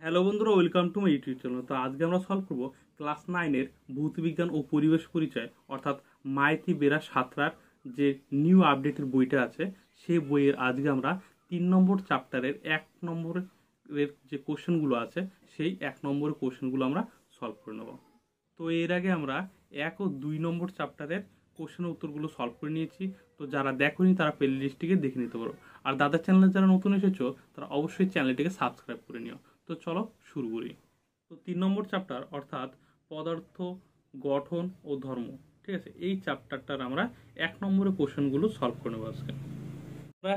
Hello বন্ধুরা, welcome to my YouTube channel. তো আজকে আমরা সলভ করব ক্লাস 9-এর ভৌতবিজ্ঞান ও পরিবেশ পরিচয় অর্থাৎ মাইতি বেরা সাঁতরার যে নিউ আপডেটের বইটা আছে সেই বইয়ের আজকে আমরা 3 নম্বর চ্যাপ্টারের 1 নম্বরের যে কোশ্চেনগুলো আছে সেই 1 নম্বরের কোশ্চেনগুলো আমরা সলভ করে নেব। তো এর আগে আমরা 1 ও 2 নম্বর চ্যাপ্টারের কোশ্চেনের উত্তরগুলো সলভ করে নিয়েছি। তো যারা দেখোনি তারা প্লে লিস্টটিকে দেখে নিতে পারো। আর দাদার চ্যানেলে যারা নতুন এসেছো তারা অবশ্যই চ্যানেলটিকে সাবস্ক্রাইব করে নিও। তো চলো শুরু করি। তো 3 নম্বর চ্যাপ্টার অর্থাৎ পদার্থ, গঠন ও ধর্ম, ঠিক আছে, এই চ্যাপ্টারটার আমরা 1 নম্বরের কোশ্চেনগুলো সলভ করে নেবো আজকে।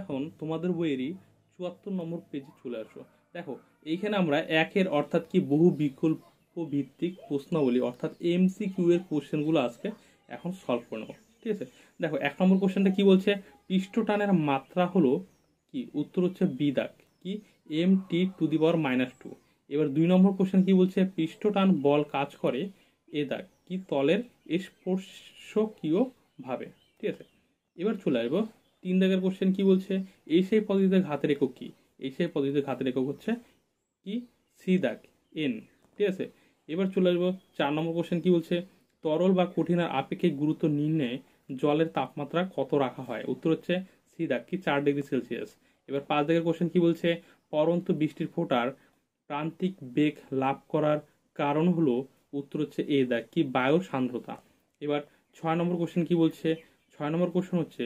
এখন তোমাদের বইয়েরই 74 নম্বর পেজে চলে আসো। দেখো এইখানে আমরা একের অর্থাৎ কি বহু বিকল্প ভিত্তিক প্রশ্নাবলী অর্থাৎ MCQ এর কোশ্চেনগুলো আজকে এখন সলভ করে নেবো, ঠিক আছে। দেখো 1 নম্বর কোশ্চেনটা কি বলছে, পৃষ্ঠটানের মাত্রা হলো কি, উত্তর হচ্ছে বি দাগ কি mt⁻²। এবার 2 নম্বর কোশ্চেন কি বলছে, পৃষ্ঠটান বল কাজ করে এ দাগ কি তলের স্পর্শকীয় ভাবে, ঠিক আছে। এবার চলে আসবো 3 দাগের কোশ্চেন কি বলছে, এই সেই পদ্ধতিতে ঘাতের একক কি, এই সেই পদ্ধতিতে ঘাতের একক হচ্ছে কি সি দাগ এন, ঠিক আছে। এবার চলে আসবো 4 নম্বর কোশ্চেন কি বলছে, তরল বা কঠিনের আপেক্ষিক গুরুত্ব নির্ণয়ে জলের তাপমাত্রা কত রাখা হয়, উত্তর হচ্ছে সি দাগ কি 4°C। এবার 5 দাগের কোশ্চেন কি বলছে, পরন্তু বৃষ্টির ফোঁটার প্রান্তিক বেগ লাভ করার কারণ হলো, উত্তর হচ্ছে এ দাগ কি বায়ুর সান্দ্রতা। এবার 6 নম্বর কোশ্চেন কি বলছে, 6 নম্বর কোশ্চেন হচ্ছে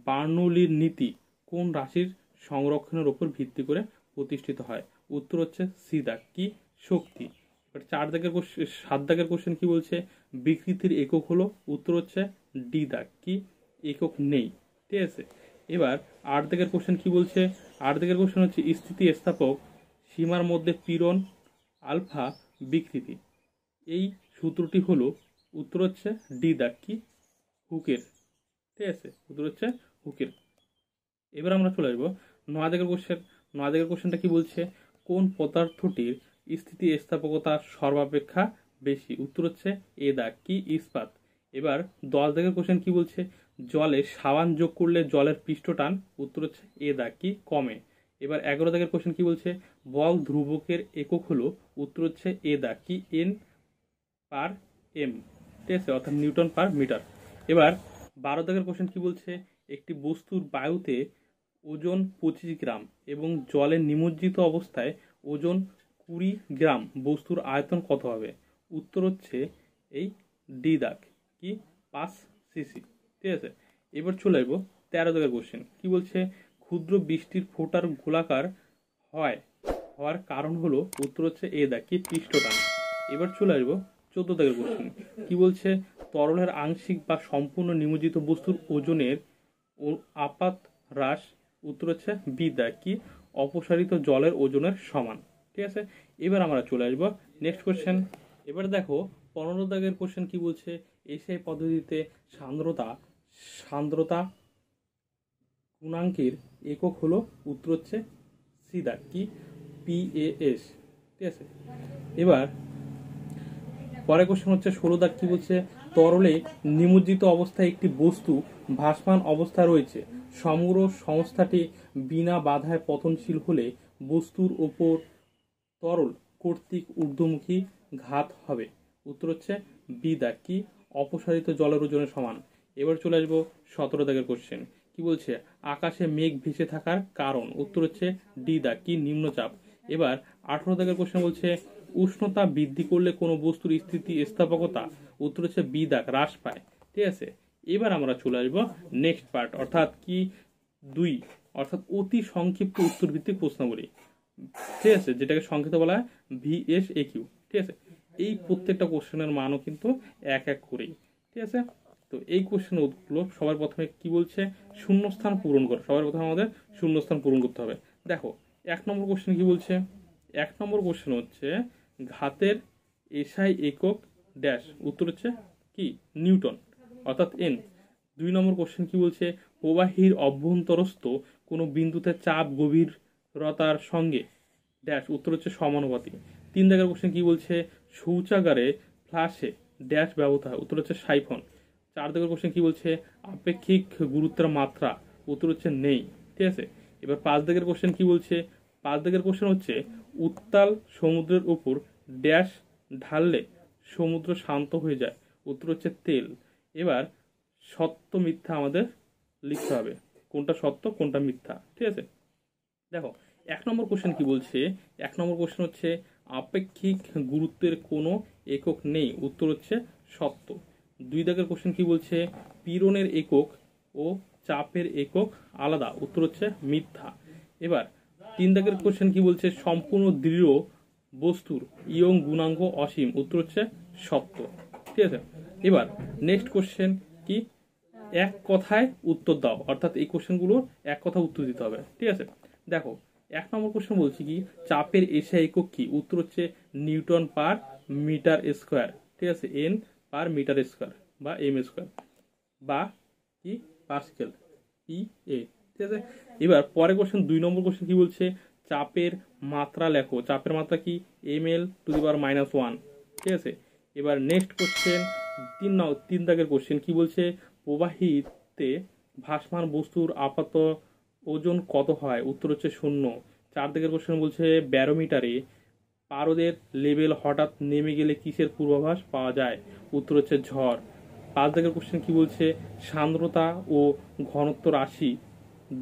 বার্নৌলির নীতি কোন রাশির সংরক্ষণের উপর ভিত্তি করে প্রতিষ্ঠিত হয়, উত্তর হচ্ছে সি দাগ কি শক্তি। এবার 7 দাগের কোশ্চেন কি বলছে, বিকৃতির একক হলো, উত্তর হচ্ছে ডি দাগ কি একক নেই, ঠিক আছে। এবার 8 দাগের কোশ্চেন কি বলছে, 8 দাগের কোশ্চেন হচ্ছে স্থিতি স্থাপক সীমার মধ্যে পীড়ন আলফা বিকৃতি, এই সূত্রটি হলো, উত্তর হচ্ছে ডি দাগ কি হুকের, ঠিক আছে, উত্তর হচ্ছে হুকের। এবার আমরা চলে আসবো 9 দাগের কোশ্চেন। 9 দাগের কোশ্চেনটা কি বলছে, কোন পদার্থটির স্থিতি স্থাপকতা সর্বাপেক্ষা বেশি, উত্তর হচ্ছে এ দাগ কি ইস্পাত। এবার 10 দাগের কোশ্চেন কি বলছে, জলে সাবান যোগ করলে জলের পৃষ্ঠটান, উত্তর হচ্ছে এ দাগ কি কমে। এবার 11 দাগের কোশ্চেন কি বলছে, বল ধ্রুবকের একক হলো, উত্তর হচ্ছে এ দাগ কি N/m, ঠিক আছে, অর্থাৎ নিউটন পার মিটার। এবার 12 দাগের কোশ্চেন কি বলছে, একটি বস্তুর বায়ুতে ওজন 25 গ্রাম এবং জলে নিমজ্জিত অবস্থায় ওজন 20 গ্রাম, বস্তুর আয়তন কত হবে, উত্তর হচ্ছে এই ডি দাগ কি 5 সিসি, ঠিক আছে। এবার চলে আসবো 13 দাগের কোশ্চেন কি বলছে, ক্ষুদ্র বৃষ্টির ফোঁটার গোলাকার হওয়ার কারণ হলো, উত্তর হচ্ছে এ দাগ কি পৃষ্ঠটান। এবার চলে আসবো 14 দাগের কোশ্চেন কি বলছে, তরলের আংশিক বা সম্পূর্ণ নিমজ্জিত বস্তুর ওজনের আপাত হ্রাস, উত্তর হচ্ছে বি দাগ কি অপসারিত জলের ওজনের সমান, ঠিক আছে। এবার আমরা চলে আসবো নেক্সট কোশ্চেন। এবার দেখো 15 দাগের কোশ্চেন কি বলছে, এসআই পদ্ধতিতে সান্দ্রতা গুণাঙ্কের একক হলো, উত্তর হচ্ছে সি দাগ কি PAS, ঠিক আছে। এবার পরের কোশ্চেন হচ্ছে 16 দাগ কি বলছে, তরলে নিমজ্জিত অবস্থায় একটি বস্তু ভাসমান অবস্থায় রয়েছে, সমগ্র সংস্থাটি বিনা বাধায় পতনশীল হলে বস্তুর ওপর তরল কর্তৃক ঊর্ধ্বমুখী ঘাত হবে, উত্তর হচ্ছে বি দাগ কি অপসারিত জলের ওজনের সমান। এবার চলে আসবো 17 দাগের কোশ্চেন কি বলছে, আকাশে মেঘ ভেসে থাকার কারণ, উত্তর হচ্ছে ডি দাগ কি নিম্নচাপ। এবার 18 দাগের কোশ্চেন বলছে, উষ্ণতা বৃদ্ধি করলে কোনো বস্তুর স্থিতি স্থাপকতা, উত্তর হচ্ছে বি দাগ হ্রাস পায়, ঠিক আছে। এবার আমরা চলে আসবো নেক্সট পার্ট অর্থাৎ কি 2 অর্থাৎ অতি সংক্ষিপ্ত উত্তর ভিত্তিক প্রশ্নাবলী, ঠিক আছে, যেটাকে সংক্ষিপ্ত বলা হয় VSAQ, ঠিক আছে। এই প্রত্যেকটা কোশ্চেনের মানও কিন্তু এক এক করেই, ঠিক আছে। তো এই কোশ্চেনগুলো সবার প্রথমে কি বলছে, শূন্যস্থান পূরণ করো, সবার প্রথমে আমাদের শূন্যস্থান পূরণ করতে হবে। দেখো 1 নম্বর কোশ্চেন কি বলছে, 1 নম্বর কোশ্চেন হচ্ছে ঘাতের এসআই একক ড্যাশ, উত্তর হচ্ছে কি নিউটন অর্থাৎ N। 2 নম্বর কোশ্চেন কি বলছে, প্রবাহীর অভ্যন্তরস্থ কোনো বিন্দুতে চাপ গভীরতার সঙ্গে ড্যাশ, উত্তর হচ্ছে সমানুপাতি। 3 দাগের কোশ্চেন কি বলছে, শৌচাগারে ফ্লাশে ড্যাশ ব্যবহৃত হয়, উত্তর হচ্ছে সাইফন। 4 দাগের কোশ্চেন কি বলছে, আপেক্ষিক গুরুত্বের মাত্রা, উত্তর হচ্ছে নেই, ঠিক আছে। এবার 5 দাগের কোশ্চেন কি বলছে, 5 দাগের কোশ্চেন হচ্ছে উত্তাল সমুদ্রের উপর ড্যাশ ঢাললে সমুদ্র শান্ত হয়ে যায়, উত্তর হচ্ছে তেল। এবার সত্য মিথ্যা আমাদের লিখতে হবে, কোনটা সত্য কোনটা মিথ্যা, ঠিক আছে। দেখো 1 নম্বর কোশ্চেন কি বলছে, 1 নম্বর কোশ্চেন হচ্ছে আপেক্ষিক গুরুত্বের কোনো একক নেই, উত্তর হচ্ছে সত্য। 2 দাগের কোশ্চেন কি বলছে পীড়নের একক ও চাপের একক আলাদা, উত্তর হচ্ছে মিথ্যা। এবার 3 দাগের কোশ্চেন কি বলছে সম্পূর্ণ দৃঢ় বস্তুর ইয়ং গুণাঙ্ক অসীম, উত্তর হচ্ছে সত্য, ঠিক আছে। এবার নেক্সট কোশ্চেন কি, এক কথায় উত্তর দাও, অর্থাৎ এই কোশ্চেনগুলো এক কথা উত্তর দিতে হবে, ঠিক আছে। দেখো 1 নম্বর কোশ্চেন বলছি কি চাপের এসআই একক কি, উত্তর হচ্ছে নিউটন পার মিটার স্কোয়ার, ঠিক আছে, এন পার মিটার স্কোয়ার বা এম স্কোয়ার বা কি পাস্কেল ই এ, ঠিক আছে। এবার পরের কোশ্চেন 2 নম্বর কোশ্চেন কি বলছে চাপের মাত্রা লেখো, চাপের মাত্রা কি ml⁻⁻1, ঠিক আছে। এবার নেক্সট কোশ্চেন 3 দাগের কোশ্চেন কি বলছে প্রবাহিতে ভাসমান বস্তুর আপাত ওজন কত হয়, উত্তর হচ্ছে 0। 4 দাগের কোশ্চেন বলছে ব্যারোমিটারে পারদের লেভেল হঠাৎ নেমে গেলে কিসের পূর্বাভাস পাওয়া যায়, উত্তর হচ্ছে ঝড়। 5 দাগের কোশ্চেন কি বলছে সান্দ্রতা ও ঘনত্ব রাশি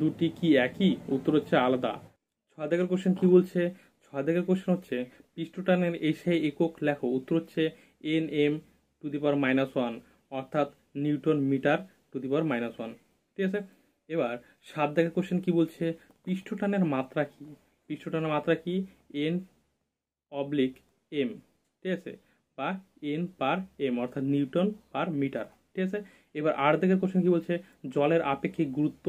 দুটি কি একই, উত্তর হচ্ছে আলাদা। 6 দাগের কোশ্চেন কি বলছে, 6 দাগের কোশ্চেন হচ্ছে পৃষ্ঠটানের এসআই একক লেখো, উত্তর হচ্ছে Nm⁻⁻1, অর্থাৎ Newton metre two the power -1, ঠিক আছে। এবার 7 দাগের কোশ্চেন কি বলছে পৃষ্ঠটানের মাত্রা কি, পৃষ্ঠটানের মাত্রা কি N/m, ঠিক আছে, বা N পার এম, অর্থাৎ নিউটন পার মিটার, ঠিক আছে। এবার 8 দাগের কোশ্চেন কি বলছে জলের আপেক্ষিক গুরুত্ব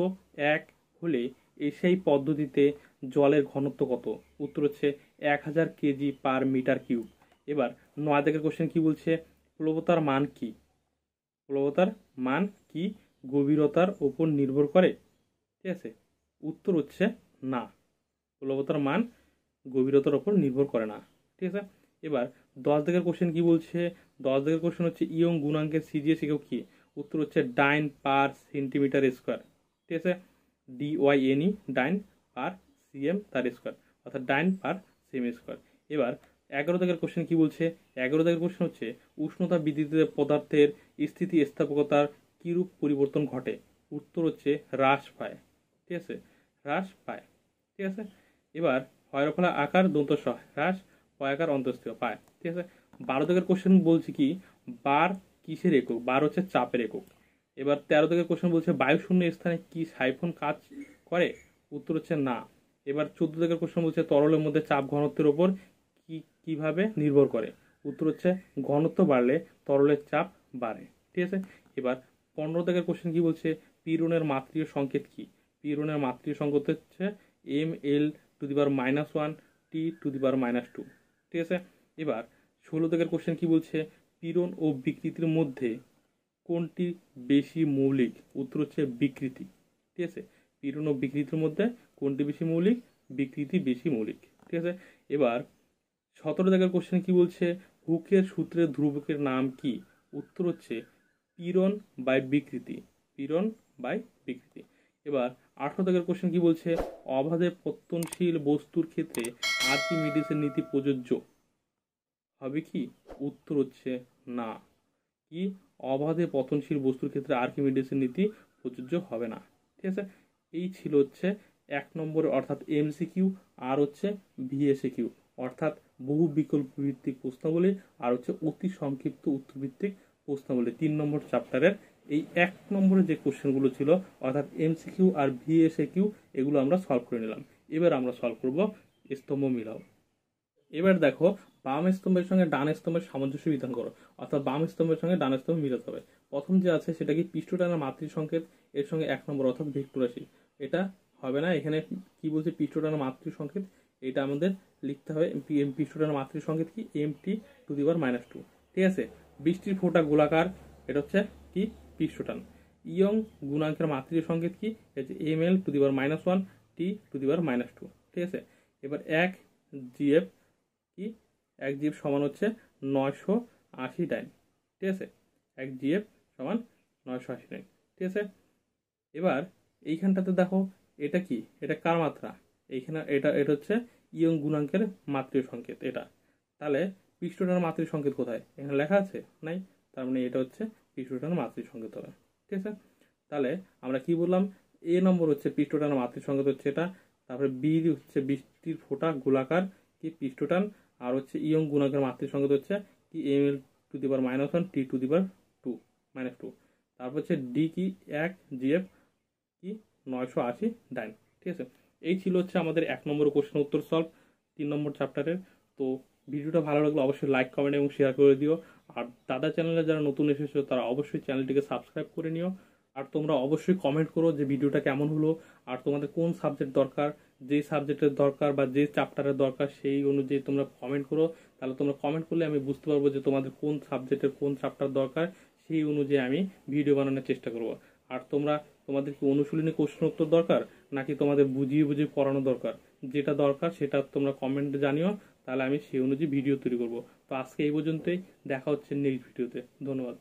1 হলে এসআই পদ্ধতিতে জলের ঘনত্ব কত, উত্তর হচ্ছে 1000 কেজি পার মিটার কিউব। এবার 9 দাগের কোশ্চেন কি বলছে প্লবতার মান কি, প্লবতার মান কি গভীরতার উপর নির্ভর করে, ঠিক আছে, উত্তর হচ্ছে না, প্লবতার মান গভীরতার উপর নির্ভর করে না, ঠিক আছে। এবার 10 দাগের কোশ্চেন কি বলছে 10 দাগের কোশ্চেন হচ্ছে ইয়ং গুণাঙ্কের সিজিএস একক কি, উত্তর হচ্ছে ডাইন পার সেন্টিমিটার স্কোয়ার, ঠিক আছে, DYNE ডাইন পার সিএম তার স্কোয়ার, অর্থাৎ ডাইন পার সেমি স্কোয়ার। এবার 11 দাগের কোশ্চেন কি বলছে 11 দাগের কোশ্চেন হচ্ছে উষ্ণতা বৃদ্ধিতে পদার্থের স্থিতি স্থাপকতার কিরূপ পরিবর্তন ঘটে, উত্তর হচ্ছে হ্রাস পায়, ঠিক আছে, হ্রাস পায়, ঠিক আছে। এবার হয়ের ফলা আকার দন্ত হ্রাস পয়াকার অন্তস্থীয় পায়, ঠিক আছে। 12 দাগের কোশ্চেন বলছে কি বার কিসের একক, বার হচ্ছে চাপের একক। এবার 13 দাগের কোশ্চেন বলছে বায়ুশূন্য স্থানে কি সাইফন কাজ করে, উত্তর হচ্ছে না। এবার 14 দাগের কোশ্চেন বলছে তরলের মধ্যে চাপ ঘনত্বের ওপর কিভাবে নির্ভর করে, উত্তর হচ্ছে ঘনত্ব বাড়লে তরলের চাপ বাড়ে, ঠিক আছে। এবার 15 দাগের কোশ্চেন কি বলছে পীড়নের মাত্রীয় সংকেত কি, পীড়নের মাত্রীয় সংকেত হচ্ছে ml⁻⁻1 T⁻², ঠিক আছে। এবার 16 দাগের কোশ্চেন কি বলছে পীড়ন ও বিকৃতির মধ্যে কোনটি বেশি মৌলিক, উত্তর হচ্ছে বিকৃতি, ঠিক আছে, পীড়ন ও বিকৃতির মধ্যে কোনটি বেশি মৌলিক, বিকৃতি বেশি মৌলিক, ঠিক আছে। এবার 17 দাগের কোশ্চেন কি বলছে হুকের সূত্রের ধ্রুবকের নাম কি, উত্তর হচ্ছে পীড়ন বাই বিকৃতি, পীড়ন বাই বিকৃতি। এবার 18 দাগের কোশ্চেন কি বলছে অবাধে পতনশীল বস্তুর ক্ষেত্রে আর্কিমিডিসের নীতি প্রযোজ্য হবে কি, উত্তর হচ্ছে না, কি অবাধে পতনশীল বস্তুর ক্ষেত্রে আর্কিমিডিসের নীতি প্রযোজ্য হবে না, ঠিক আছে। এই ছিল হচ্ছে 1 নম্বরে অর্থাৎ MCQ আর হচ্ছে VSQ, অর্থাৎ বহু বিকল্প ভিত্তিক প্রশ্নাবলী আর হচ্ছে অতি সংক্ষিপ্ত উত্তর ভিত্তিক প্রশ্নাবলী 3 নম্বর চ্যাপ্টারের এই 1 নম্বরে যে কোশ্চেনগুলো ছিল অর্থাৎ MCQ আর VSQ এগুলো আমরা সলভ করে নিলাম। এবার আমরা সলভ করব স্তম্ভ মিলাও। এবার দেখো বাম স্তম্ভের সঙ্গে ডান স্তম্ভের সামঞ্জস্য বিধান করো, অর্থাৎ বাম স্তম্ভের সঙ্গে ডান স্তম্ভ মিলাতে হবে। প্রথম যে আছে সেটা কি পৃষ্ঠটানের মাতৃ সংকেত এর সঙ্গে 1 নম্বর অর্থাৎ ভেক্টর রাশি, এটা হবে না, এখানে কি বলছে পৃষ্ঠটানের মাতৃ সংকেত, এটা আমাদের লিখতে হবে পৃষ্ঠটানের মাতৃ সংকেত কি MT⁻², ঠিক আছে। বৃষ্টির ফোঁটা গোলাকার, এটা হচ্ছে কি পৃষ্ঠটান। ইয়ং গুণাঙ্কের মাতৃ সংকেত কি ml⁻⁻1 T⁻², ঠিক আছে। এবার 1 GF কি 1 GF সমান হচ্ছে 980 ডাইন, ঠিক আছে, 1 GF সমান 980 ডাইন, ঠিক আছে। এবার এইখানটাতে দেখো এটা কি, এটা কার মাত্রা, এইখানে এটা হচ্ছে ইয়ং গুণাঙ্কের মাত্রিয় সংকেত এটা। তাহলে পৃষ্ঠটার মাত্রিক সংকেত কোথায়? এখানে লেখা আছে নাই, তার মানে এটা হচ্ছে পৃষ্ঠটার মাত্রিক সংকেত হবে। ঠিক আছে, তাহলে আমরা কি বললাম, এ নম্বর হচ্ছে পৃষ্ঠটার মাত্রিক সংকেত হচ্ছে এটা, তারপরে বি হচ্ছে বৃষ্টির ফোঁটা গোলাকার কি পৃষ্ঠটান, আর হচ্ছে ইয়ং গুণাঙ্কের মাত্রিক সংকেত হচ্ছে কি M L to the power -1 T to the power -2, তারপর হচ্ছে ডি কি 1 জিএফ কি 980 ডাইন। ঠিক আছে, এই ছিল হচ্ছে আমাদের 1 নম্বর কোশ্চেন উত্তর সলভ 3 নম্বর চ্যাপ্টারের। তো ভিডিওটা ভালো লাগলে অবশ্যই লাইক কমেন্ট এবং শেয়ার করে দিও। আর দাদা চ্যানেলে যারা নতুন এসেছো তারা অবশ্যই চ্যানেলটিকে সাবস্ক্রাইব করে নিও। আর তোমরা অবশ্যই কমেন্ট করো যে ভিডিওটা কেমন হলো, আর তোমাদের কোন সাবজেক্ট দরকার, যে সাবজেক্টের দরকার বা যে চ্যাপ্টারের দরকার সেই অনুযায়ী তোমরা কমেন্ট করো। তাহলে তোমরা কমেন্ট করলে আমি বুঝতে পারবো যে তোমাদের কোন সাবজেক্টের কোন চ্যাপ্টার দরকার, সেই অনুযায়ী আমি ভিডিও বানানোর চেষ্টা করব। আর তোমাদের কি অনুশীলনী কোশ্চেন উত্তর দরকার, নাকি তোমাদের বুঝিয়ে বুঝিয়ে পড়ানো দরকার, যেটা দরকার সেটা তোমরা কমেন্টে জানিও, তাহলে আমি সেই অনুযায়ী ভিডিও তৈরি করব। তো আজকে এই পর্যন্তই, দেখা হচ্ছে নেক্সট ভিডিওতে। ধন্যবাদ।